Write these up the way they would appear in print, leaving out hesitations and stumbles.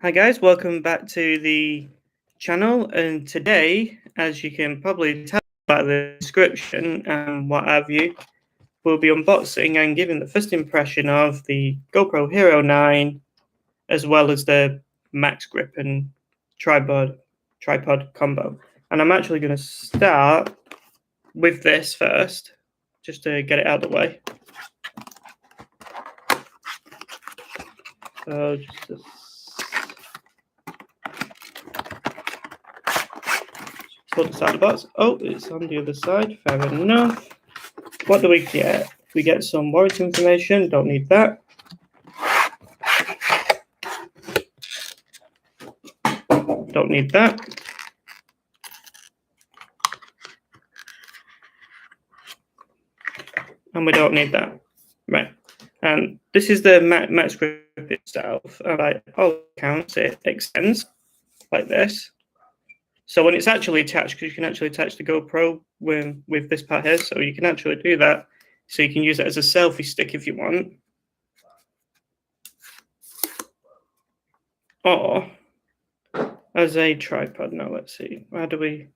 Hi guys, welcome back to the channel, and today, as you can probably tell by the description and what have you, we'll be unboxing and giving the first impression of the GoPro Hero 9 as well as the Max Grip and tripod combo. And I'm actually going to start with this first, just to get it out of the way. So just pull this out of the box. Oh, it's on the other side. Fair enough. What do we get? We get some warranty information. Don't need that. Don't need that. And we don't need that. Right. And this is the Max Grip itself. By all accounts, it extends like this. So when it's actually attached, because you can actually attach the GoPro with this part here, so you can actually do that. So you can use it as a selfie stick if you want. Or as a tripod. Now let's see. How do we,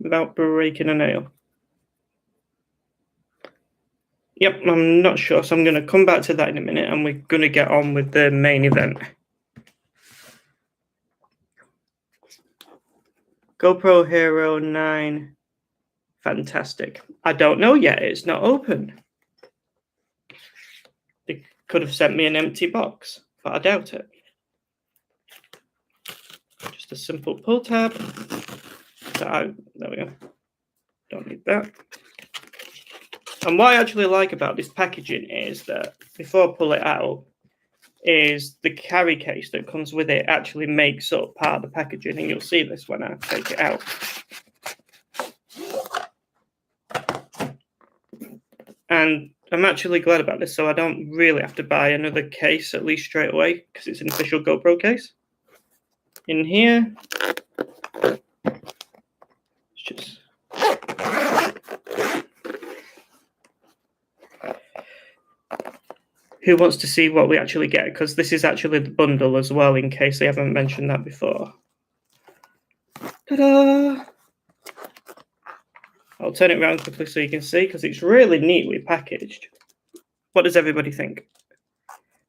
without breaking a nail? Yep, I'm not sure. So I'm going to come back to that in a minute, and we're going to get on with the main event. GoPro Hero 9. Fantastic. I don't know yet. It's not open. They could have sent me an empty box, but I doubt it. Just a simple pull tab. There we go. Don't need that. And what I actually like about this packaging is that before I pull it out, is the carry case that comes with it actually makes up part of the packaging, and you'll see this when I take it out. And I'm actually glad about this, so I don't really have to buy another case, at least straight away, because it's an official GoPro case. In here, it's just who wants to see what we actually get, because this is actually the bundle as well, in case they haven't mentioned that before. Ta-da! I'll turn it around quickly so you can see, because it's really neatly packaged. What does everybody think?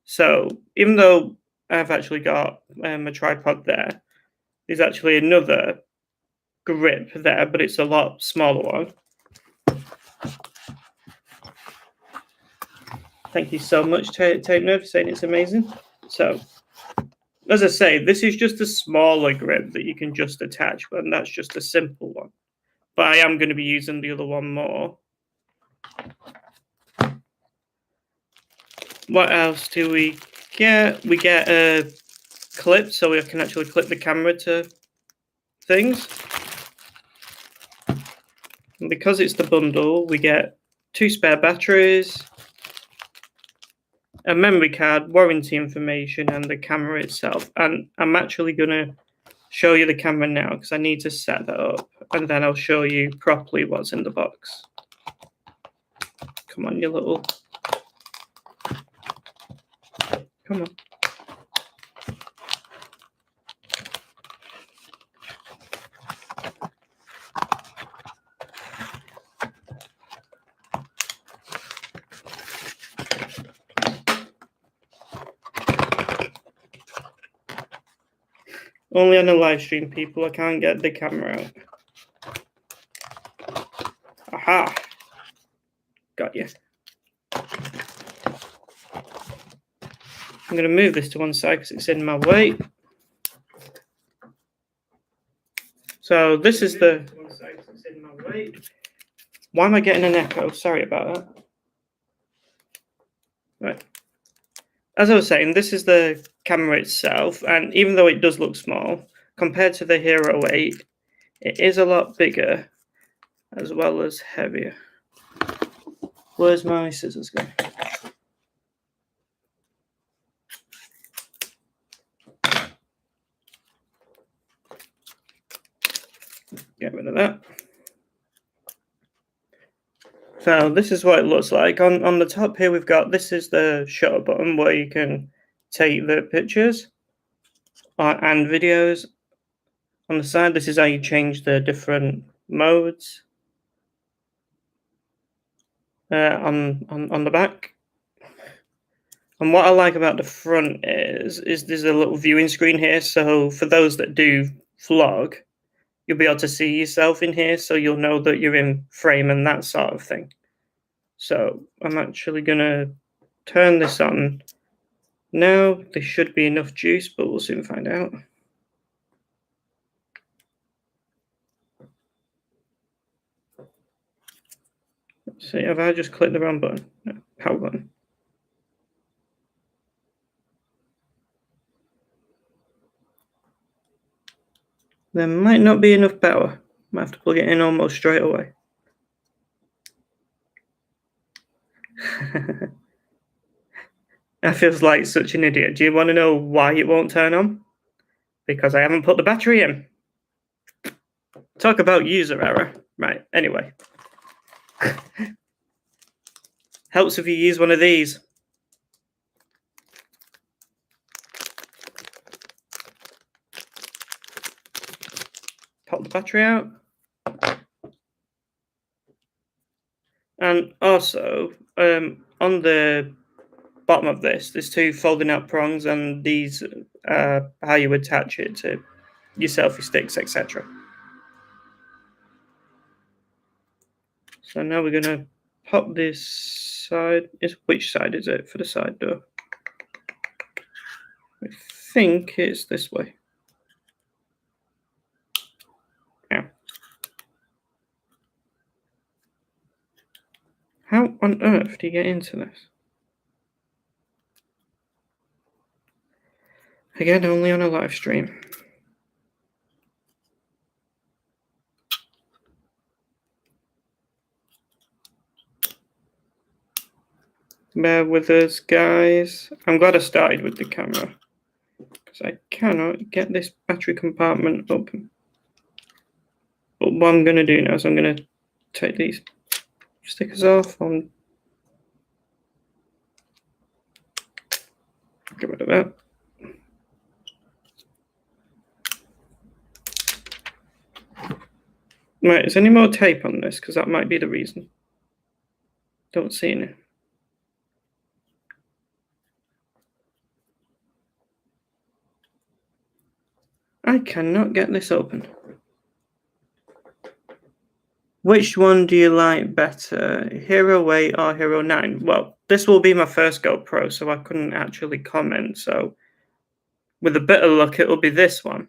So even though I've actually got a tripod there, there's actually another grip there, but it's a lot smaller one. Thank you so much, Tape Nerd, for saying it's amazing. So, as I say, this is just a smaller grip that you can just attach, and that's just a simple one. But I am going to be using the other one more. What else do we get? We get a clip, so we can actually clip the camera to things. And because it's the bundle, we get 2 spare batteries, a memory card, warranty information, and the camera itself. And I'm actually going to show you the camera now, because I need to set that up, and then I'll show you properly what's in the box. Come on, you little... Come on. Only on a live stream, people. I can't get the camera out. Aha! Got you. I'm going to move this to one side because it's in my way. So this is the... Why am I getting an echo? Sorry about that. Right. As I was saying, this is the camera itself, and even though it does look small, compared to the Hero 8, it is a lot bigger, as well as heavier. Where's my scissors going? Get rid of that. So this is what it looks like. On the top here, we've got, this is the shutter button where you can take the pictures and videos. On the side, this is how you change the different modes. On the back. And what I like about the front is there's a little viewing screen here. So for those that do vlog, you'll be able to see yourself in here, so you'll know that you're in frame and that sort of thing. So I'm actually gonna turn this on now. There should be enough juice, but we'll soon find out. Let's see, have I just clicked the wrong button? No, power button. There might not be enough power. Might have to plug it in almost straight away. That feels like such an idiot. Do you want to know why it won't turn on? Because I haven't put the battery in. Talk about user error. Right, anyway. Helps if you use one of these. Pop the battery out. And also, on the bottom of this, there's two folding out prongs, and these are how you attach it to your selfie sticks, etc. So now we're gonna pop this side. Which side is it for the side door? I think it's this way. Yeah. How on earth do you get into this? Again, only on a live stream. Bear with us, guys. I'm glad I started with the camera, because I cannot get this battery compartment open. But what I'm going to do now is I'm going to take these stickers off. Get rid of that. Right, is any more tape on this? Because that might be the reason. Don't see any. I cannot get this open. Which one do you like better, Hero 8 or Hero 9? Well, this will be my first GoPro, so I couldn't actually comment. So with a bit of luck, it will be this one.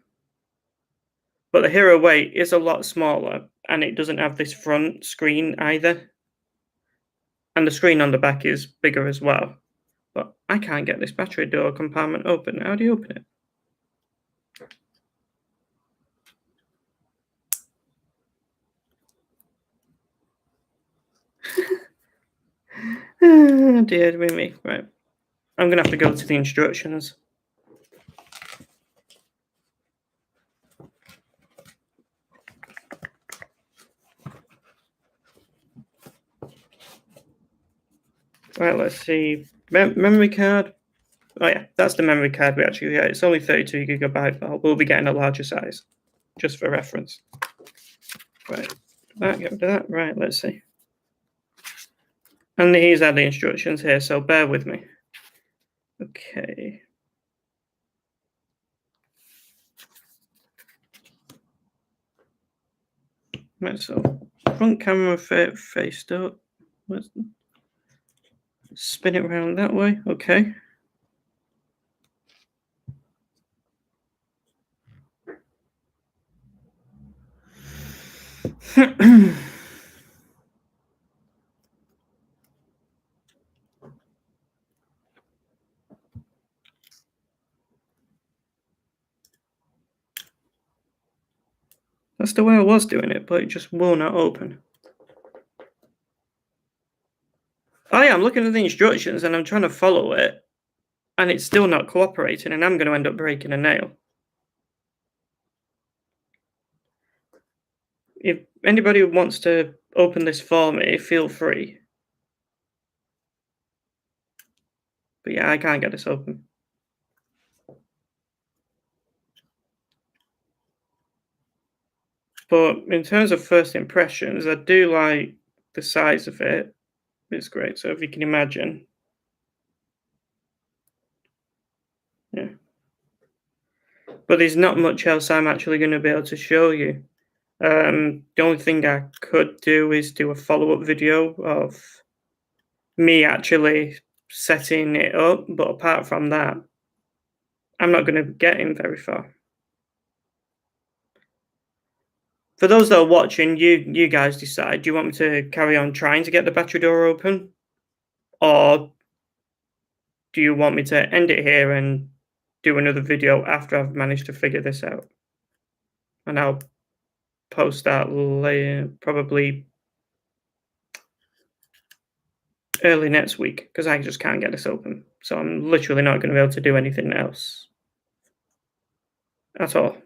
But the Hero 8 is a lot smaller, and it doesn't have this front screen either. And the screen on the back is bigger as well. But I can't get this battery door compartment open. How do you open it? Oh, dear me. Right. I'm going to have to go to the instructions. Right, let's see. Memory card. Oh, yeah, that's the memory card we actually get. It's only 32 gigabyte, but we'll be getting a larger size, just for reference. Right, get rid of that. Right, let's see. And these are the instructions here, so bear with me. Okay. Right, so front camera faced up. Spin it around that way. Okay. That's the way I was doing it, but it just will not open. Oh yeah, I'm looking at the instructions and I'm trying to follow it, and it's still not cooperating, and I'm going to end up breaking a nail. If anybody wants to open this for me, feel free. But yeah, I can't get this open. But in terms of first impressions, I do like the size of it. It's great. So if you can imagine, yeah. But there's not much else I'm actually going to be able to show you. The only thing I could do is do a follow-up video of me actually setting it up. But apart from that, I'm not going to get in very far. For those that are watching, you guys decide. Do you want me to carry on trying to get the battery door open? Or do you want me to end it here and do another video after I've managed to figure this out? And I'll post that later, probably early next week, because I just can't get this open. So I'm literally not going to be able to do anything else at all.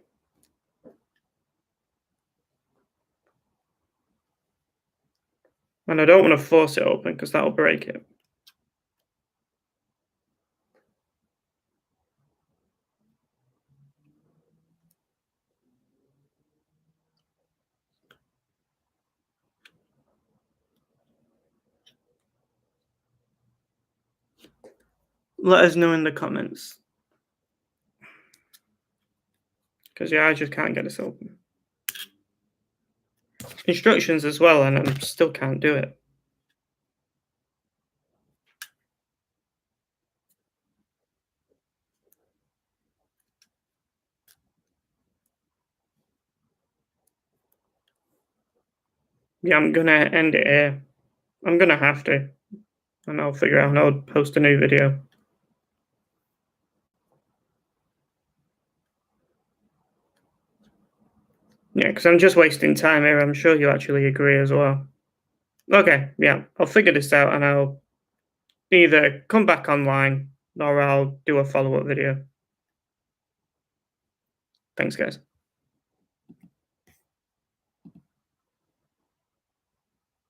And I don't want to force it open because that'll break it. Let us know in the comments. Because yeah, I just can't get this open. Instructions as well, and I still can't do it. Yeah, I'm gonna end it here. I'm gonna have to. And I'll figure out how to post a new video. Yeah, because I'm just wasting time here. I'm sure you actually agree as well. Okay, yeah, I'll figure this out and I'll either come back online or I'll do a follow-up video. Thanks, guys.